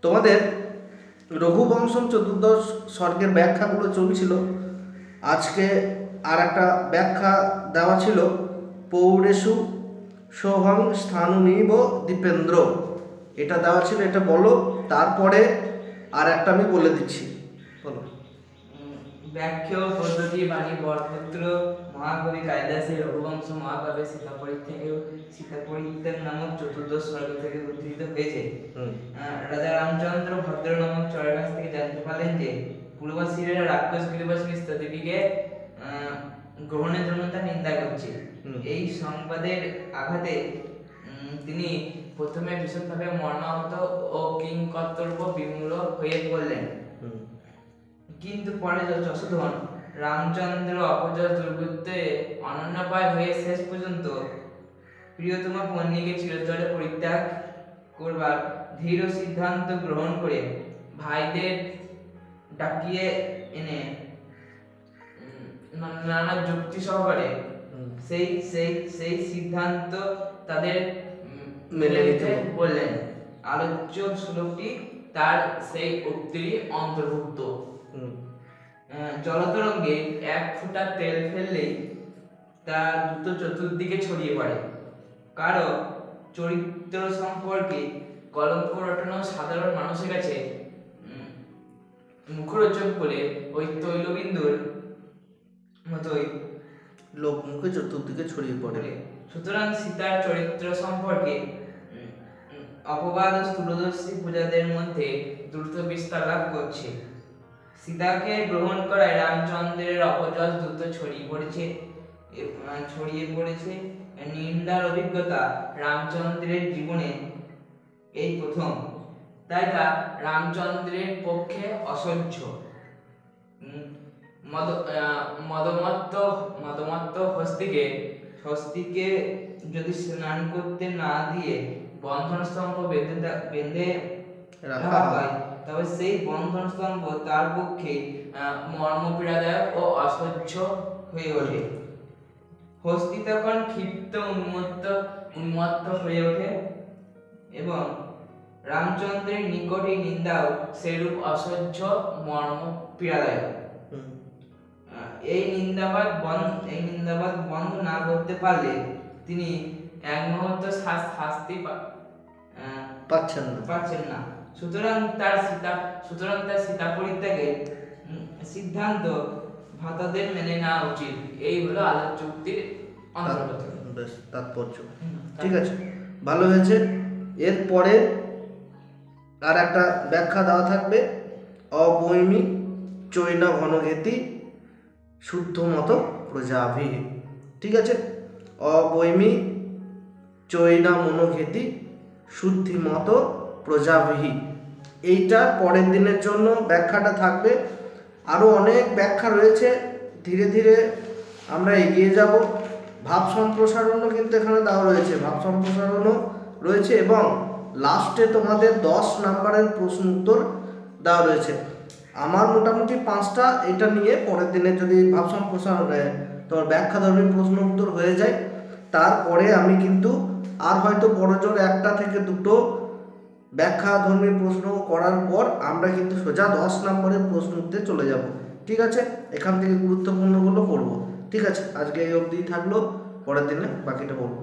তোমাদের রঘুবংশম চতুর্দশ স্বর্গের ব্যাখ্যাগুলো চলছিল। আজকে আর একটা ব্যাখ্যা দেওয়া ছিল পৌরেশু সোহং স্থানুনিব দীপেন্দ্র, এটা দেওয়া ছিল, এটা বলো। তারপরে আর একটা আমি বলে দিচ্ছি, বলো। ব্যাখ্যা পদ্ধতি বাণী বরপুত্র মহাকবি কালিদাসের রঘুবংশ মহাকাব্যের সীতাপরিত্যাগ নামক চতুর্দশ স্বর্গ থেকে উদ্ধৃত হয়েছে। রাজা রামচন্দ্র ভদ্র নামক চরের কাছ থেকে জানতে পারলেন যে পূর্ববাসীরা রাক্ষস গিরিবাসী দেবীকে গ্রহণের জন্য তার নিন্দা করছে। এই সংবাদের আঘাতে তিনি প্রথমে ভীষণভাবে মর্মাহত ও কিংকর্তব্য বিমূঢ় হয়ে পড়লেন। কিন্তু পরে যশোধন রামচন্দ্র অপযশ দুর্বৃত্তে অনন্যপায় হয়ে শেষ পর্যন্ত প্রিয়তমা পত্নীকে চিরতরে পরিত্যাগ করবার ধীর সিদ্ধান্ত গ্রহণ করে ভাইদের ডাকিয়ে এনে নানা যুক্তি সহকারে সেই সিদ্ধান্ত তাদের মেনে নিতে বললেন। আলোচ্য শ্লোকটি তার সেই উক্তিরই অন্তর্ভুক্ত। জলতরঙ্গে এক ফোঁটা তেল ফেললেই তা দ্রুত চতুর্দিকে ছড়িয়ে পড়ে। কারো চরিত্র সম্পর্কে কলঙ্ক রটানো সাধারণ মানুষের কাছে মুখরোচক করে ওই তৈলবিন্দুর মতোই লোক মুখে চতুর্দিকে ছড়িয়ে পড়ে। সুতরাং সীতার চরিত্র সম্পর্কে অপবাদ ও স্থূলদর্শী পূজাদের মধ্যে দ্রুত বিস্তার লাভ করছে। সীতাকে গ্রহণ করায় রামচন্দ্রের অপযশ দ্রুত ছড়িয়ে পড়েছে। নিন্দার অভিজ্ঞতা রামচন্দ্রের জীবনে এই প্রথম, তাই তা রামচন্দ্রের পক্ষে অসহ্য। মদমত্ত হস্তিকে যদি স্নান করতে না দিয়ে বন্ধন স্তম্ভ বেঁধে রাখা হয়, তবে সেই বন্ধন স্তম্ভ তার পক্ষে মর্মপীড়াদায়ক ও অসহ্য হয়ে ওঠে। হস্তি তখন ক্ষিপ্ত উন্মত্ত হয়ে ওঠে এবং রামচন্দ্রের নিকটে নিন্দাও সেরূপ অসহ্য মর্মপীড়াদায়ক। এই নিন্দাবাদ বন্ধ না করতে পারলে তিনি এক মুহূর্ত শাস্তি পাচ্ছেন না। সুতরাং তার সীতা পরিত্যাগের সিদ্ধান্ত ভাতাদের মেনে নেওয়া উচিত। এই হলো আলোচ্য যুক্তির অন্তর্গত তাৎপর্য। ঠিক আছে, ভালো হয়েছে। এরপরে আর একটা ব্যাখ্যা দেওয়া থাকবে অবৈমী চৈনা ঘনঘেতি শুদ্ধ মত প্রজাভি। ঠিক আছে, অবৈমী চৈনা মনোঘেতি শুদ্ধি মত প্রজাভি, এইটা পরের দিনের জন্য ব্যাখ্যাটা থাকবে। আরও অনেক ব্যাখ্যা রয়েছে, ধীরে ধীরে আমরা এগিয়ে যাব। ভাব সম্প্রসারণও কিন্তু এখানে দেওয়া রয়েছে, ভাব সম্প্রসারণও রয়েছে এবং লাস্টে তোমাদের 10 নাম্বারের প্রশ্ন উত্তর দেওয়া রয়েছে। আমার মোটামুটি 5টা এটা নিয়ে পরের দিনে যদি ভাব সম্প্রসারণে তোমার ব্যাখ্যাধর্মী প্রশ্ন উত্তর হয়ে যায়, তারপরে আমি কিন্তু আর হয়তো বড়জোর 1টা থেকে 2টো ব্যাখ্যাধর্মী প্রশ্ন করার পর আমরা কিন্তু সোজা 10 নম্বরের প্রশ্ন উত্তরে চলে যাব। ঠিক আছে, এখান থেকে গুরুত্বপূর্ণগুলো পড়ব। ঠিক আছে, আজকে এই অবধি থাকলো, পরের দিনে বাকিটা বলবো।